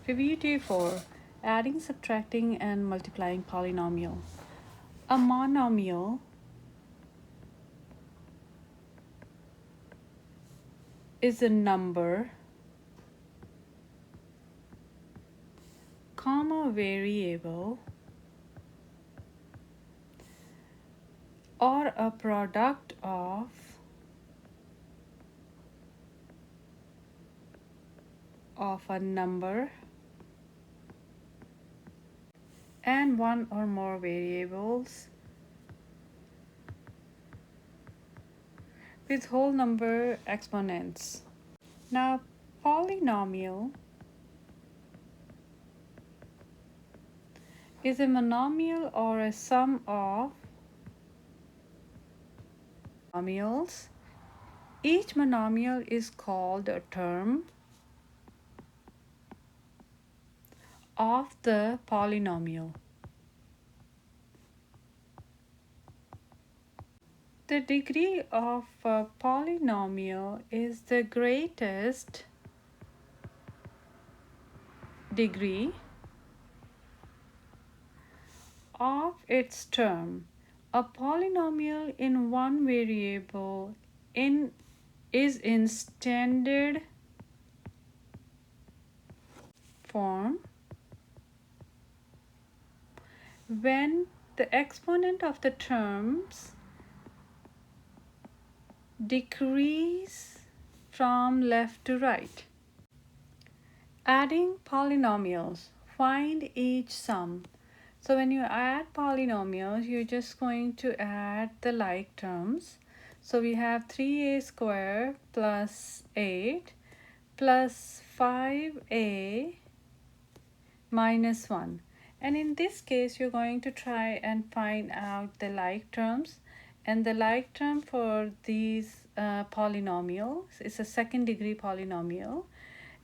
Activity 4. Adding, subtracting, and multiplying polynomial. A monomial is a number, comma variable, or a product of a number and one or more variables with whole number exponents. Now, polynomial is a monomial or a sum of monomials. Each monomial is called a term of the polynomial. The degree of a polynomial is the greatest degree of its term. A polynomial in one variable is in standard form when the exponent of the terms decrease from left to right. Adding polynomials. Find each sum. So when you add polynomials, you're just going to add the like terms. So we have 3a squared plus 8 plus 5a minus 1. And in this case, you're going to try and find out the like terms. And the like term for these polynomials, it's a second degree polynomial,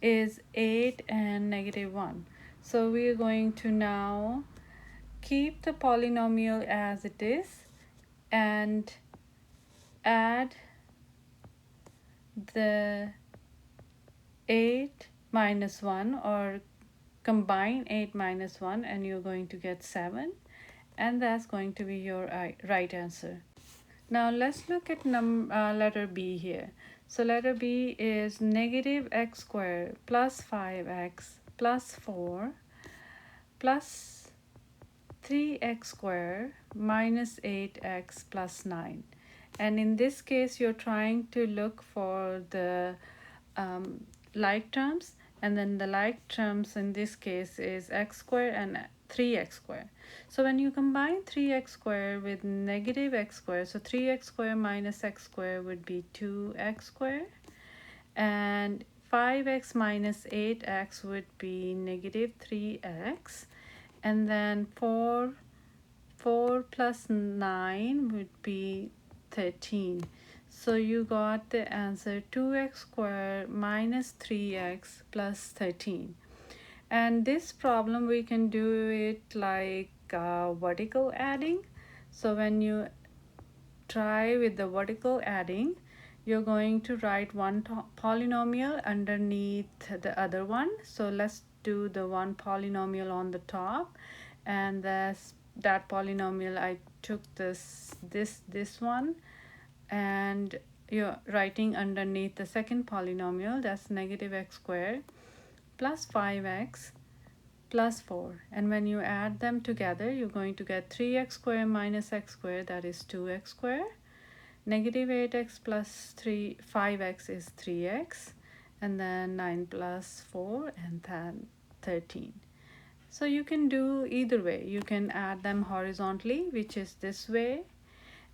is 8 and negative 1. So we are going to now keep the polynomial as it is and add the 8 minus 1, or combine 8 minus 1, and you're going to get 7, and that's going to be your right answer. Now let's look at letter B here. So letter B is negative x squared plus 5x plus 4 plus 3x squared minus 8x plus 9. And in this case, you're trying to look for the like terms, and then the like terms in this case is x squared and 3x squared. So when you combine 3x squared with negative x squared, so 3x squared minus x squared would be 2x squared, and 5x minus 8x would be negative 3x, and then 4 plus 9 would be 13. So you got the answer 2x squared minus 3x plus 13. And this problem we can do it like vertical adding. So when you try with the vertical adding, you're going to write one polynomial underneath the other one. So let's do the one polynomial on the top, and that polynomial I took this one, and you're writing underneath the second polynomial, that's negative x squared plus 5x plus 4. And when you add them together, you're going to get 3x squared minus x squared, that is 2x squared. Negative 8x plus 5x is 3x, and then 9 plus 4, and then 13. So you can do either way. You can add them horizontally, which is this way,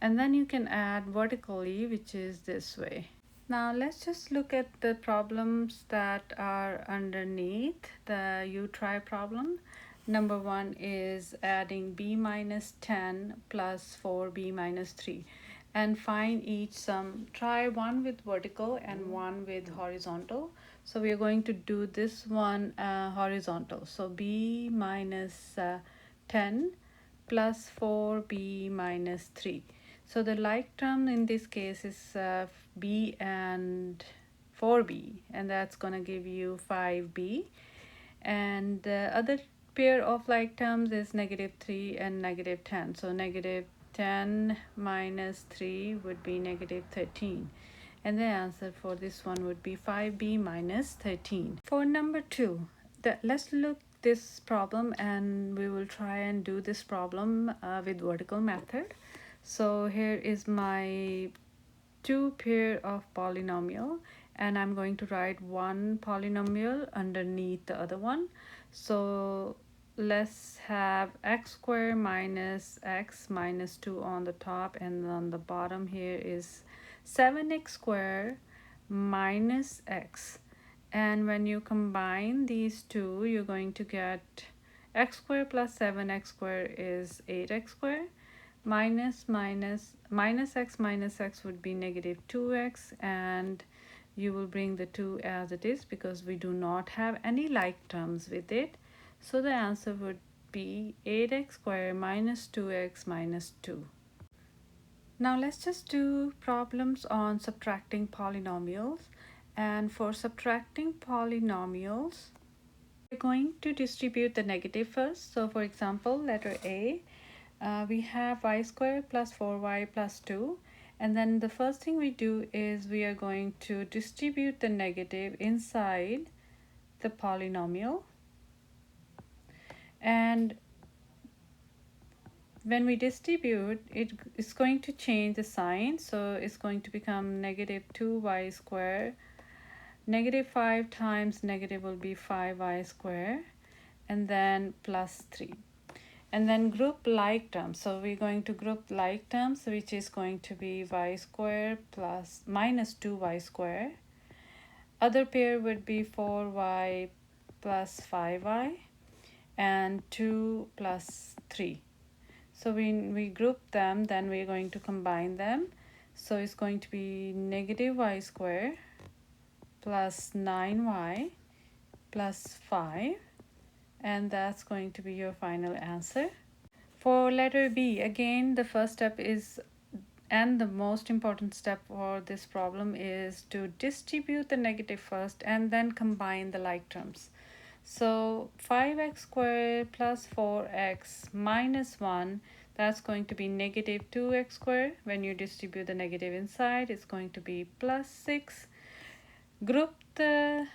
and then you can add vertically, which is this way. Now let's just look at the problems that are underneath the you try problem. Number 1 is adding b minus 10 plus 4b minus 3, and find each sum. Try one with vertical and one with horizontal. So we are going to do this one horizontal. So b minus 10 plus 4b minus 3. So the like term in this case is b and 4b, and that's going to give you 5b. and the other pair of like terms is -3 and -10. So -10 minus 3 would be -13, and the answer for this one would be 5b minus 13. For number 2, let's look this problem and we will try and do this problem with vertical method. So here is my two pair of polynomial, and I'm going to write one polynomial underneath the other one. So let's have x squared minus x minus 2 on the top, and on the bottom here is 7x squared minus x. And when you combine these two, you're going to get x squared plus 7x squared is 8x squared, minus x would be -2x, and you will bring the 2 as it is because we do not have any like terms with it. So the answer would be 8x squared minus 2x minus 2. Now let's just do problems on subtracting polynomials. And for subtracting polynomials, we're going to distribute the negative first. So for example, letter A, we have y squared plus 4y plus 2. And then the first thing we do is we are going to distribute the negative inside the polynomial. And when we distribute, it is going to change the sign. So it's going to become -2y squared. -5 times negative will be 5y squared, and then plus 3. And then group like terms. So we're going to group like terms, which is going to be y squared plus minus 2y squared. Other pair would be 4y plus 5y and 2 plus 3. So when we group them, then we're going to combine them. So it's going to be -y squared plus 9y plus 5, and that's going to be your final answer. For letter B, again, the first step is, and the most important step for this problem, is to distribute the negative first and then combine the like terms. So 5x squared plus 4x minus 1, that's going to be -2x squared. When you distribute the negative inside, it's going to be plus 6. Group the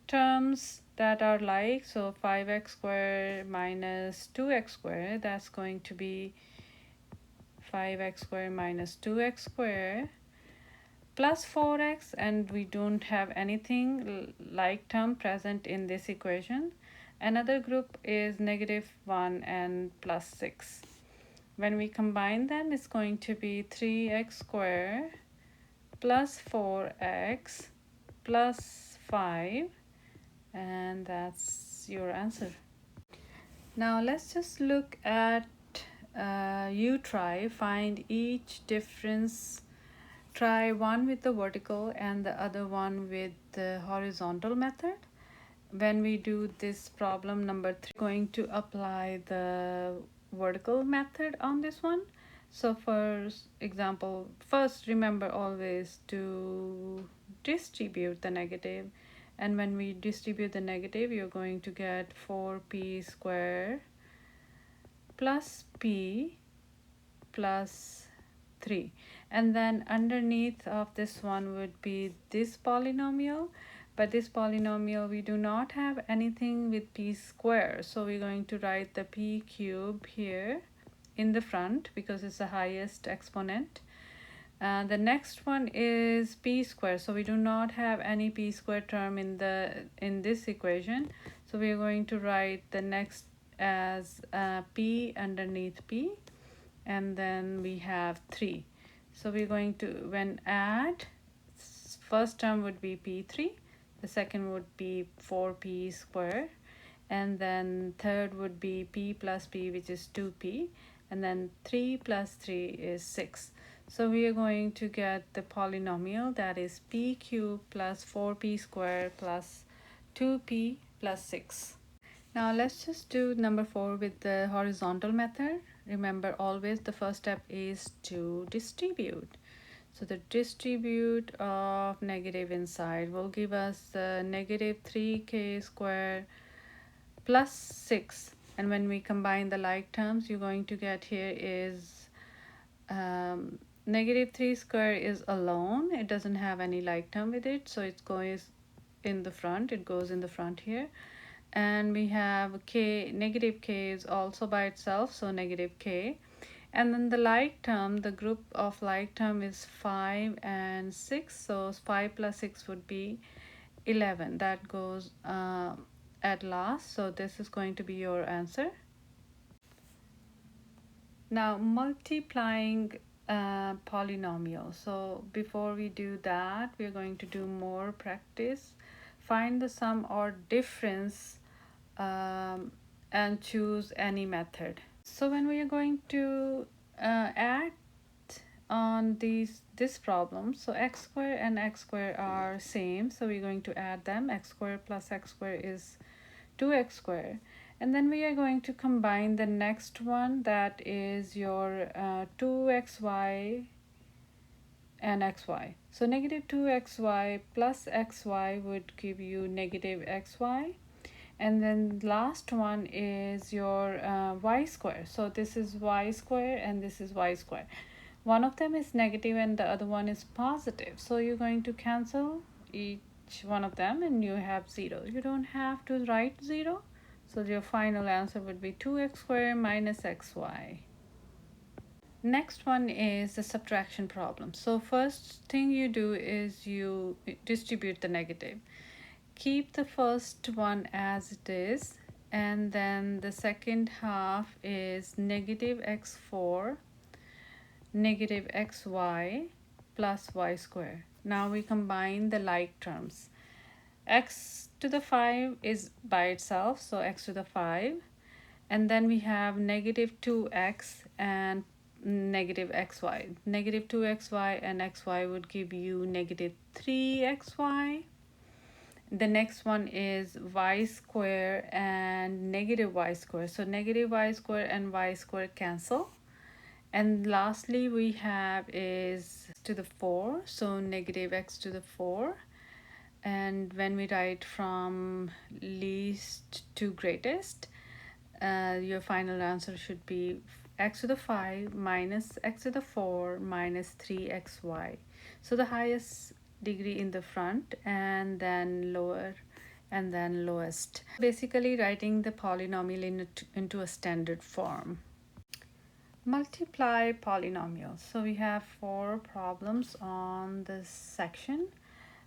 terms that are like, so 5x squared minus 2x squared, that's going to be 5x squared minus 2x squared plus 4x, and we don't have anything like term present in this equation. Another group is -1 and plus 6. When we combine them, it's going to be 3x squared plus 4x plus 5, and that's your answer. Now let's just look at you find each difference. Try one with the vertical and the other one with the horizontal method. When we do this problem number 3, we're going to apply the vertical method on this one. So for example, first remember always to distribute the negative, and when we distribute the negative, you're going to get 4p squared plus p plus 3, and then underneath of this one would be this polynomial, but this polynomial we do not have anything with p squared, so we're going to write the p cube here in the front because it's the highest exponent. The next one is p squared, so we do not have any p squared term in this equation, so we are going to write the next as p underneath p, and then we have 3. So we're going to, when add, first term would be p3, the second would be 4p squared, and then third would be p plus p, which is 2p, and then 3 plus 3 is 6. So we are going to get the polynomial that is p cubed plus 4p squared plus 2p plus 6. Now let's just do number 4 with the horizontal method. Remember always the first step is to distribute. So the distribute of negative inside will give us the -3k squared plus 6, and when we combine the like terms, you're going to get here is negative 3 square is alone. It doesn't have any like term with it, so it goes in the front. It goes in the front here. And we have k, negative k is also by itself, so negative k. And then the like term, the group of like term is 5 and 6, so 5 plus 6 would be 11. That goes at last, so this is going to be your answer. Now multiplying polynomial. So before we do that, we're going to do more practice. Find the sum or difference and choose any method. So when we are going to add on this problem, so x square and x square are same, so we're going to add them. X square plus x square is 2x square, and then we are going to combine the next one, that is your 2xy and xy. So negative 2xy plus xy would give you negative xy, and then last one is your y square. So this is y square and this is y square. One of them is negative and the other one is positive, so you're going to cancel each one of them and you have 0. You don't have to write 0, so your final answer would be 2x squared minus xy. Next one is the subtraction problem. So first thing you do is you distribute the negative. Keep the first one as it is, and then the second half is negative x4 negative xy plus y squared. Now we combine the like terms. X to the 5 is by itself, so x to the 5, and then we have negative 2x and negative xy. Negative 2xy and xy would give you negative 3xy. The next one is y square and negative y square. So negative y square and y square cancel. And lastly we have is to the 4, so negative x to the 4. And when we write from least to greatest, your final answer should be x to the 5 minus x to the 4 minus 3xy. So the highest degree in the front, and then lower, and then lowest. Basically writing the polynomial into a standard form. Multiply polynomials. So we have 4 problems on this section,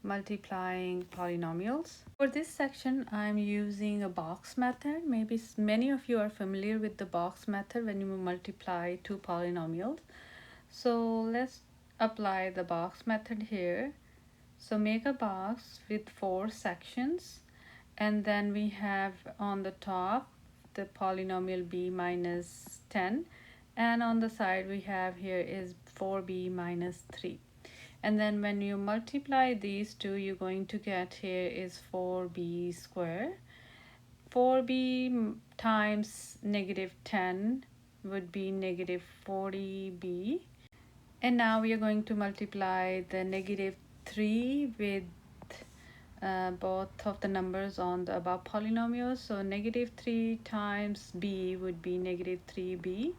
multiplying polynomials. For this section, I'm using a box method. Maybe many of you are familiar with the box method when you multiply 2 polynomials. So let's apply the box method here. So make a box with 4 sections, and then we have on the top the polynomial b minus 10, and on the side we have here is 4b minus 3. And then when you multiply these two, you're going to get here is 4b squared. 4b times negative 10 would be negative 40b. And now we are going to multiply the negative 3 with both of the numbers on the above polynomials. So negative 3 times b would be negative 3b.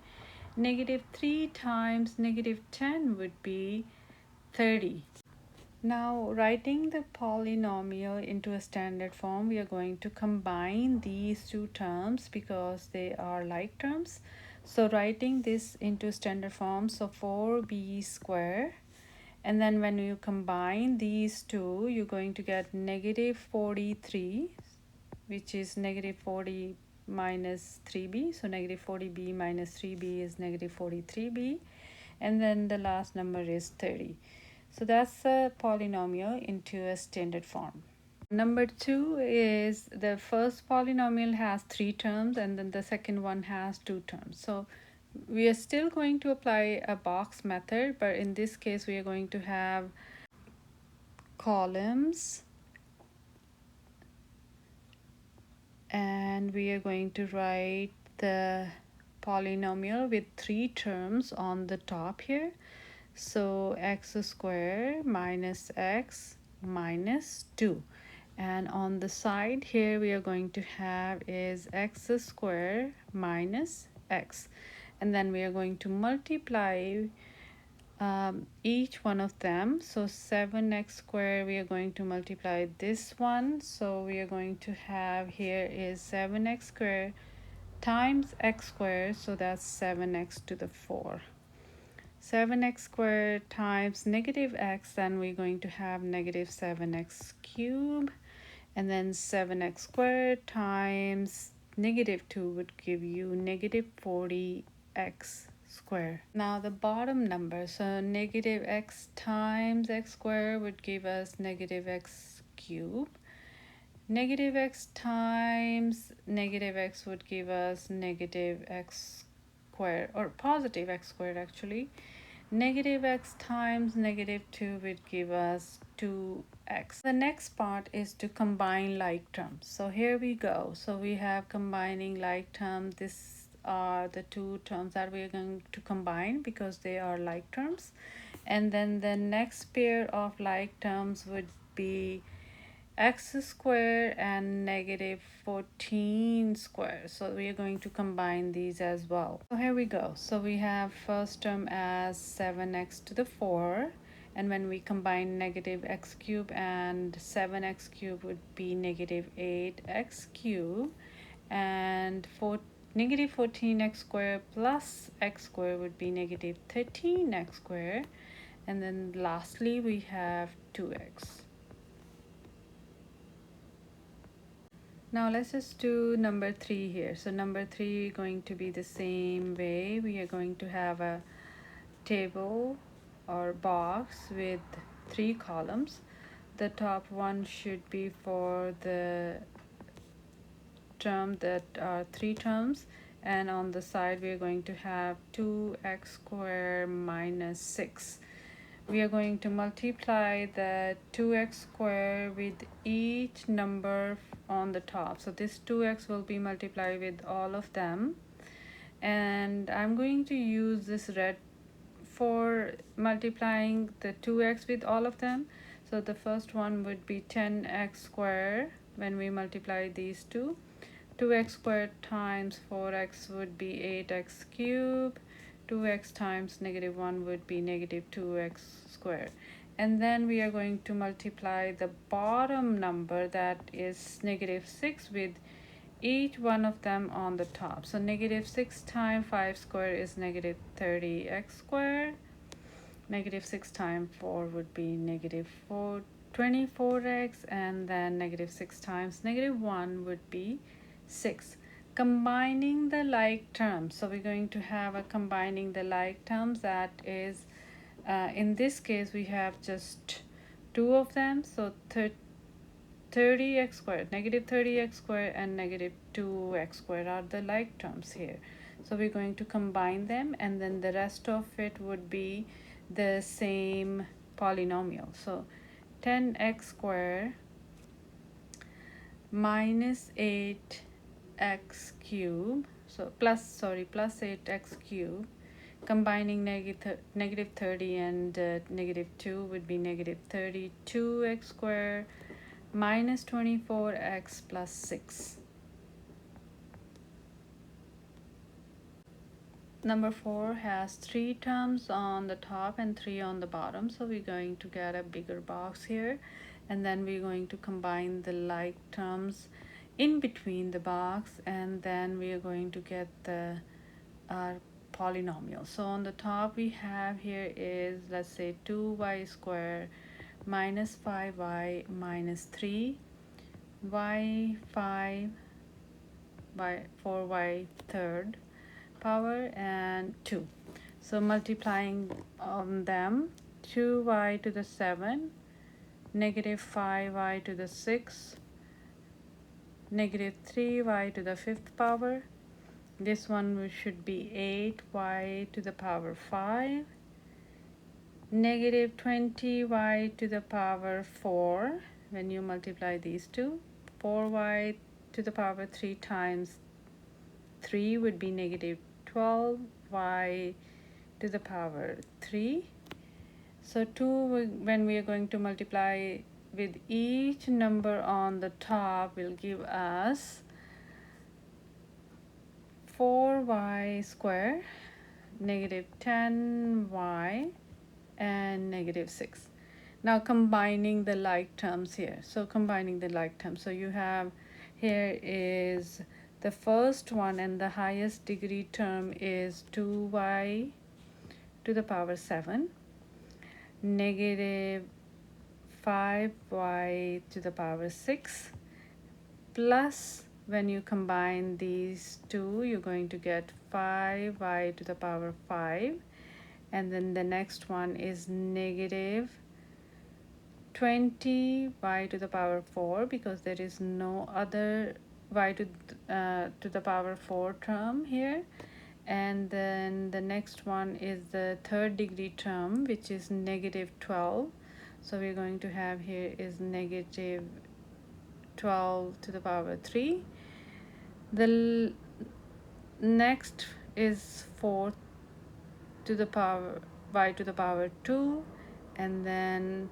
Negative 3 times negative 10 would be 30. Now writing the polynomial into a standard form, we are going to combine these two terms because they are like terms. So writing this into standard form, so 4b squared, and then when you combine these two, you're going to get negative 43, which is negative 40 minus 3b. So negative 40b minus 3b is negative 43b, and then the last number is 30. So that's a polynomial into a standard form. Number 2 is the first polynomial has 3 terms, and then the second one has 2 terms. So we are still going to apply a box method, but in this case we are going to have columns, and we are going to write the polynomial with 3 terms on the top here. So x squared minus x minus 2. And on the side here we are going to have is x squared minus x, and then we are going to multiply each one of them. So 7x squared, we are going to multiply this one, so we are going to have here is 7x squared times x squared, so that's 7x to the 4. 7x squared times negative x, then we're going to have negative 7x cubed, and then 7x squared times negative 2 would give you negative 40x squared. Now the bottom number, so negative x times x squared would give us negative x cubed. Negative x times negative x would give us negative x squared, or positive x squared actually. Negative x times negative 2 would give us 2x. The next part is to combine like terms. So here we go. So we have combining like terms. These are the two terms that we are going to combine because they are like terms. And then the next pair of like terms would be x squared and negative 14 squared. So we are going to combine these as well. So here we go. So we have first term as 7x to the 4, and when we combine negative x cubed and 7x cubed would be negative 8x cubed, and negative 14x squared plus x squared would be negative 13x squared, and then lastly we have 2x. Now let's just do number 3 here. So number 3 going to be the same way. We are going to have a table or box with 3 columns. The top one should be for the term that are 3 terms, and on the side we are going to have 2x squared minus 6. We are going to multiply the 2x squared with each number on the top. So this 2x will be multiplied with all of them, and I'm going to use this red for multiplying the 2x with all of them. So the first one would be 10x squared when we multiply these two. 2x squared times 4x would be 8x cubed. 2x times negative 1 would be negative 2x squared. And then we are going to multiply the bottom number, that is negative 6, with each one of them on the top. So negative 6 times 5 squared is negative 30x squared. Negative 6 times 4 would be negative 24x, and then negative 6 times negative 1 would be 6. Combining the like terms, so we're going to have a combining the like terms, that is in this case we have just two of them, so 30x squared, negative 30x squared and negative 2x squared are the like terms here. So we're going to combine them, and then the rest of it would be the same polynomial. So 10x squared minus 8x cubed, so plus 8x cubed, combining negative 30 and negative 2 would be negative 32x squared minus 24x plus 6. Number 4 has 3 terms on the top and 3 on the bottom, so we're going to get a bigger box here, and then we're going to combine the like terms in between the box, and then we are going to get the polynomial. So on the top we have here is, let's say, 2y squared minus 5y minus 3, y 5 by 4y third power and 2. So multiplying on them, 2y to the 7, negative 5y to the 6, negative 3y to the 5th power. This one should be 8y to the power 5, negative 20y to the power 4. When you multiply these two, 4y to the power 3 times 3 would be negative 12y to the power 3. So 2, when we are going to multiply with each number on the top will give us 4y squared, negative 10y, and negative 6. Now combining the like terms here. So combining the like terms. So you have here is the first one, and the highest degree term is 2y to the power 7, negative 5y to the power 6, plus when you combine these two, you're going to get 5y to the power 5, and then the next one is negative 20y to the power 4, because there is no other y to the power 4 term here. And then the next one is the third degree term, which is negative 12. So we're going to have here is negative 12 to the power 3. The next is 4 to the power y to the power 2, and then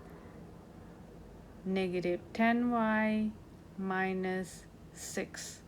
negative 10y minus 6.